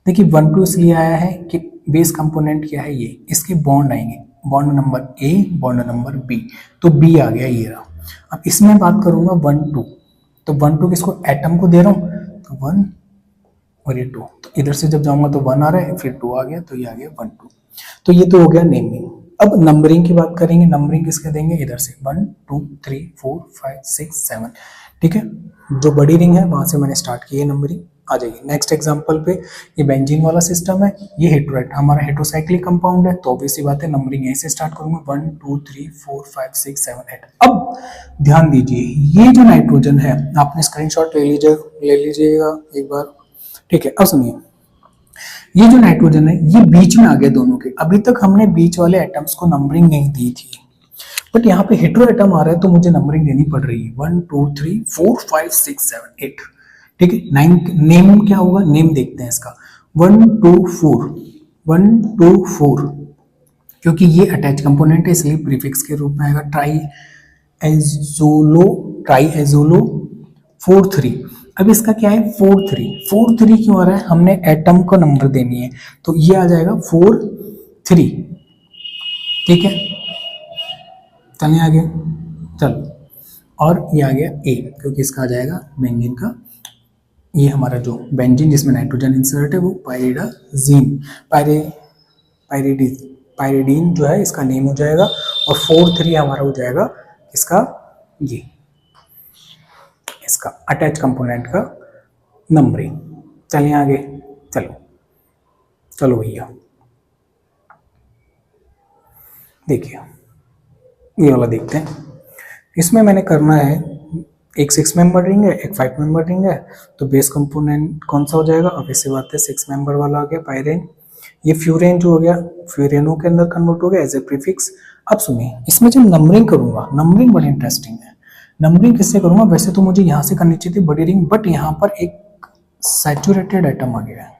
देखिए 1 2 इसलिए आया है कि बेस कंपोनेंट क्या है, ये इसके बॉन्ड आएंगे, bond number A bond number B, तो बी आ गया ये रहा। अब इसमें बात करूंगा 1 2, तो 1 2 किसको, एटम को दे रहा हूं, तो 1 और ये 2, तो इधर से जब जाऊंगा तो 1 आ रहा है, फिर 2 आ गया, तो ये आ गया 1 2। तो ये तो हो गया नेमिंग। अब नंबरिंग की बात करेंगे, नंबरिंग किसके देंगे, इधर से 1 2 3 4 5 6 7, ठीक है। जो बड़ी रिंग है वहां से मैंने स्टार्ट की है नंबरिंग। आ जाइए नेक्स्ट एग्जांपल पे, ये बेंजीन वाला सिस्टम है, ये हमारा हेट्रोसाइक्लिक कंपाउंड है, तो ऑब्वियस सी बात है नंबरिंग यहीं से स्टार्ट करूंगा 1 2 3 4 5 6 7 8। अब ध्यान दीजिए, ये जो नाइट्रोजन है, आपने स्क्रीनशॉट ले लीजिएगा एक बार, ठीक है। अब सुनिए, ये जो नाइट्रोजन है ये बीच में आ गया दोनों के, अभी तक हमने बीच वाले एटम्स को नंबरिंग नहीं दी थी, बट यहाँ पे हेट्रो एटम आ रहा है तो मुझे नंबरिंग देनी पड़ रही है 1 2 3 4 5 6 7 8, ठीक है। 9 नेम क्या होगा, नेम देखते हैं इसका 1 2 4 1 2 4, क्योंकि ये अटैच कंपोनेंट है इसलिए प्रीफिक्स के रूप में आएगा। ट्राई एजोलो 4 3, अब इसका क्या है 4 3 क्यों आ रहा है, हमने एटम को नंबर देनी है, तो ये आ जाएगा 4 3, ठीक है। चलिए आगे, चलो, और ये आ गया ए, क्योंकि इसका आ जाएगा बेंजीन का, ये हमारा जो बेंजीन जिसमें नाइट्रोजन इंसर्ट है वो पायरिडाजीन, पायरिडीन जो है इसका नेम हो जाएगा, और 4 3 हमारा हो जाएगा इसका, ये इसका अटैच कंपोनेंट का नंबरिंग। चलिए आगे, चलो भैया देखिए ये वाला देखते हैं। इसमें मैंने करना है, एक 6 मेंबर रिंग है, एक 5 मेंबर रिंग है, तो बेस कंपोनेंट कौन सा हो जाएगा, अब ऐसे बात है 6 मेंबर वाला आ गया पायरेन, ये फ्यूरेन जो हो गया फ्यूरेनो के अंदर कन्वर्ट हो गया एज ए प्रीफिक्स। अब सुनिए, इसमें जब नंबरिंग करूंगा, नंबरिंग बड़ी इंटरेस्टिंग है, नंबरिंग किससे करूंगा, वैसे तो मुझे यहाँ से करनी चाहिए थी बड़ी रिंग, बट यहाँ पर एक सैचुरेटेड एटम आ गया है,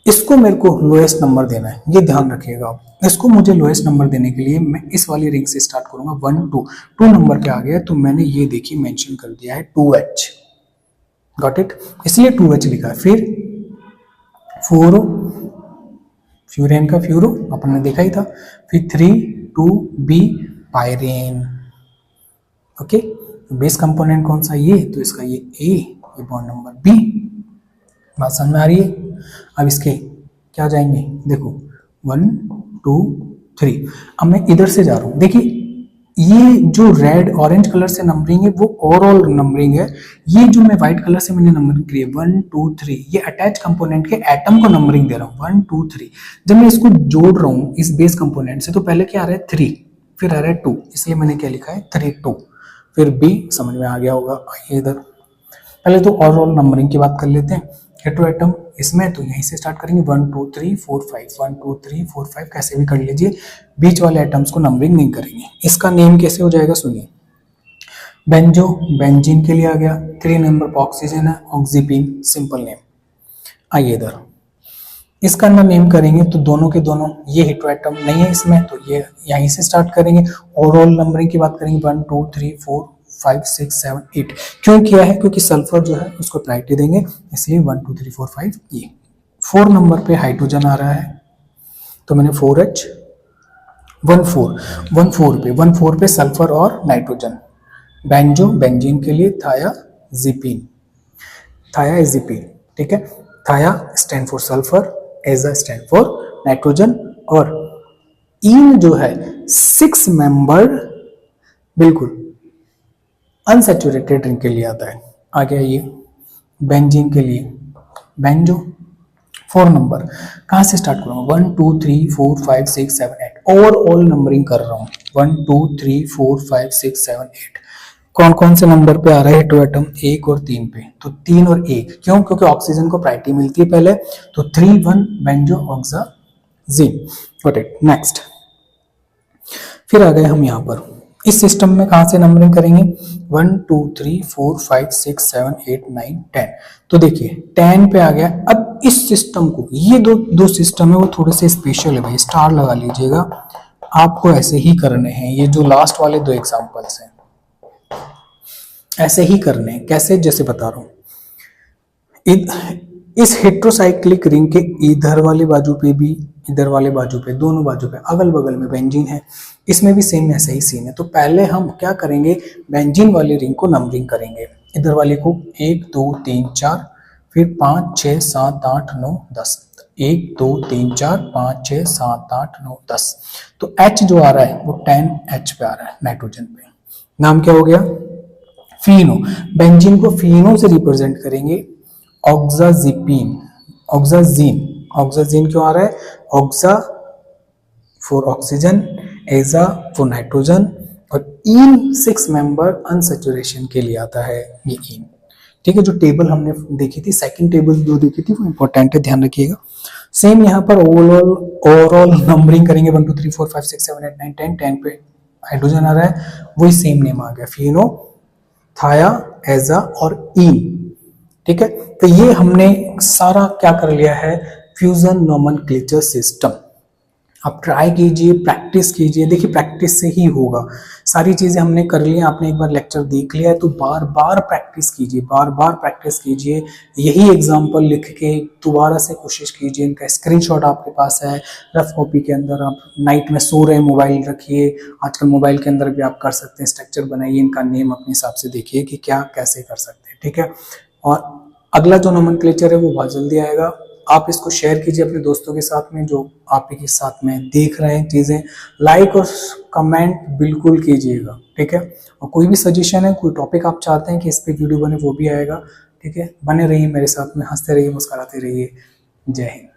इसको मेरे को लोएस्ट नंबर देना है, ये ध्यान रखिएगा आप। इसको मुझे लोएस्ट नंबर देने के लिए मैं इस वाली रिंग से स्टार्ट करूंगा 1 2 नंबर पे आ गया, तो मैंने ये देखिए मेंशन कर दिया है 2H, गॉट इट, इसलिए 2H लिखा है। फिर फ्लोरो, फ्यूरेन का फ्यूरो अपन ने देखा ही था, फिर 3 2 B पायरेन, ओके। बेस कंपोनेंट कौन सा, ये, तो इसका ये A, ये बॉन्ड नंबर B, बात समझ में आ रही है। अब इसके क्या जाएंगे, देखो 1 2 3, अब मैं इधर से जा रहा हूं, देखिए ये जो रेड ऑरेंज कलर से नंबरिंग है वो ओवरऑल नंबरिंग है, ये जो मैं व्हाइट कलर से मैंने नंबरिंग की है 1 2 3, ये अटैच कंपोनेंट के एटम को नंबरिंग दे रहा हूं 1 2 3। जब मैं इसको जोड़ रहा हूं इस बेस कंपोनेंट से, तो पहले क्या आ रहा है 3, फिर आ रहा है 2, इसलिए मैंने क्या लिखा है 3 2, फिर B, समझ में आ गया होगा। आइए इधर, पहले तो ओवरऑल नंबरिंग की बात कर लेते हैं। हेट्रो एटम इसमें तो यहीं से स्टार्ट करेंगे 1 2 3 4 5, 1 2 3 4 5 कैसे भी कर लीजिए, बीच वाले एटम्स को नंबरिंग नहीं करेंगे। इसका नेम कैसे हो जाएगा सुनिए, बेंजो बेंजीन के लिए आ गया, 3 नंबर पर ऑक्सीजन है, ऑक्सीपीन, सिंपल नेम। आइए इधर, इसका अंदर नेम करेंगे तो दोनों के दोनों, ये हेट्रो एटम नहीं है इसमें, तो ये यहीं से स्टार्ट करेंगे। ओवरऑल नंबरिंग की बात करेंगे 1 2 3 4 5 6 7 8, क्यों किया है, क्योंकि सल्फर जो है उसको प्रायोरिटी देंगे, इसलिए 1 2 3 4 5। ये 4 नंबर पे हाइड्रोजन आ रहा है, तो मैंने 4H 1 4 पे सल्फर और नाइट्रोजन, बेंजो बेंजीन के लिए थायाजीपीन। thiazepine, ठीक है। थाया स्टैंड फॉर सल्फर, एजा स्टैंड फॉर नाइट्रोजन, और इन जो है 6 मेंबर बिल्कुल अनसैचुरेटेड रिंग के लिए आता है। आगे आइए बेंजीन के लिए, बेंजो 4 नंबर, कहाँ से स्टार्ट करूँगा, 1 2 3 4 5 6 7 8, ओवरऑल नंबरिंग कर रहा हूँ, 1 2 3 4 5 6 7 8। कौन कौन से नंबर पे आ रहा है हेटेरोएटम, 1 और 3 पे, तो 3 और 1 क्यों, क्योंकि ऑक्सीजन को प्रायोरिटी मिलती है पहले, तो 3 1 benzoxazine. Got it. Next फिर आ गए हम यहाँ पर इस सिस्टम में कहाँ से नंबरिंग करेंगे, 1 2 3 4 5 6 7 8 9 10, तो देखिए 10 पे आ गया। अब इस सिस्टम को, ये दो सिस्टम है वो थोड़े से स्पेशल है भाई, स्टार लगा लीजिएगा, आपको ऐसे ही करने हैं, ये जो लास्ट वाले 2 एग्जांपल्स हैं ऐसे ही करने हैं। कैसे, जैसे बता रहा हूँ, इस हेट्रोसाइक्लिक रिंग के इधर वाले बाजू पे भी, इधर वाले बाजू पे, दोनों बाजू पे अगल बगल में बेंजीन है, इसमें भी सेम ऐसा ही सीन है। तो पहले हम क्या करेंगे, बेंजीन वाली रिंग को नंबरिंग करेंगे, इधर वाले को 1 2 3 4, फिर 5 6 7 8 9 10, 1 2 3 4 5 6 7 8 9 10। तो H जो आ रहा है वो 10H पे आ रहा है नाइट्रोजन पे। नाम क्या हो गया, फीनो। बेंजीन को फीनो से रिप्रेजेंट करेंगे, ऑक्साजीन, ऑक्साजीन, ऑक्साजीन क्यों आ रहा है, ऑक्सा फॉर ऑक्सीजन, एजा फॉर नाइट्रोजन, और इन 6 मेंबर अनसैचुरेशन के लिए आता है ये इन। ठीक है, जो टेबल हमने देखी थी, सेकंड टेबल जो देखी थी वो इंपॉर्टेंट है, ध्यान रखिएगा। सेम यहाँ पर ओवरऑल नंबरिंग करेंगे, 1 2 3 4 5 6 7 8 9 10, 10 पे हाइड्रोजन आ रहा है, वही सेम नेम आ गया, फीनो, थाया, एजा और इन। ठीक है, तो ये हमने सारा क्या कर लिया है, फ्यूजन नोमेनक्लेचर सिस्टम। आप ट्राई कीजिए, प्रैक्टिस कीजिए, देखिए प्रैक्टिस से ही होगा। सारी चीजें हमने कर ली, आपने एक बार लेक्चर देख लिया है तो बार बार प्रैक्टिस कीजिए, बार बार प्रैक्टिस कीजिए, यही एग्जाम्पल लिख के दोबारा से कोशिश कीजिए। इनका स्क्रीनशॉट आपके पास है रफ कॉपी के अंदर, आप नाइट में सो रहे मोबाइल रखिए, आजकल मोबाइल के अंदर भी आप कर सकते हैं, स्ट्रक्चर बनाइए, इनका नेम अपने हिसाब से देखिए कि क्या कैसे कर सकते हैं। ठीक है, और अगला जो नोमेनक्लेचर है वो बहुत जल्दी आएगा। आप इसको शेयर कीजिए अपने दोस्तों के साथ में जो आप ही के साथ में देख रहे हैं चीजें, लाइक और कमेंट बिल्कुल कीजिएगा। ठीक है, और कोई भी सजेशन है, कोई टॉपिक आप चाहते हैं कि इस पे वीडियो बने, वो भी आएगा। ठीक है, बने रहिए मेरे साथ में, हंसते रहिए, मुस्कुराते रहिए। जय हिंद।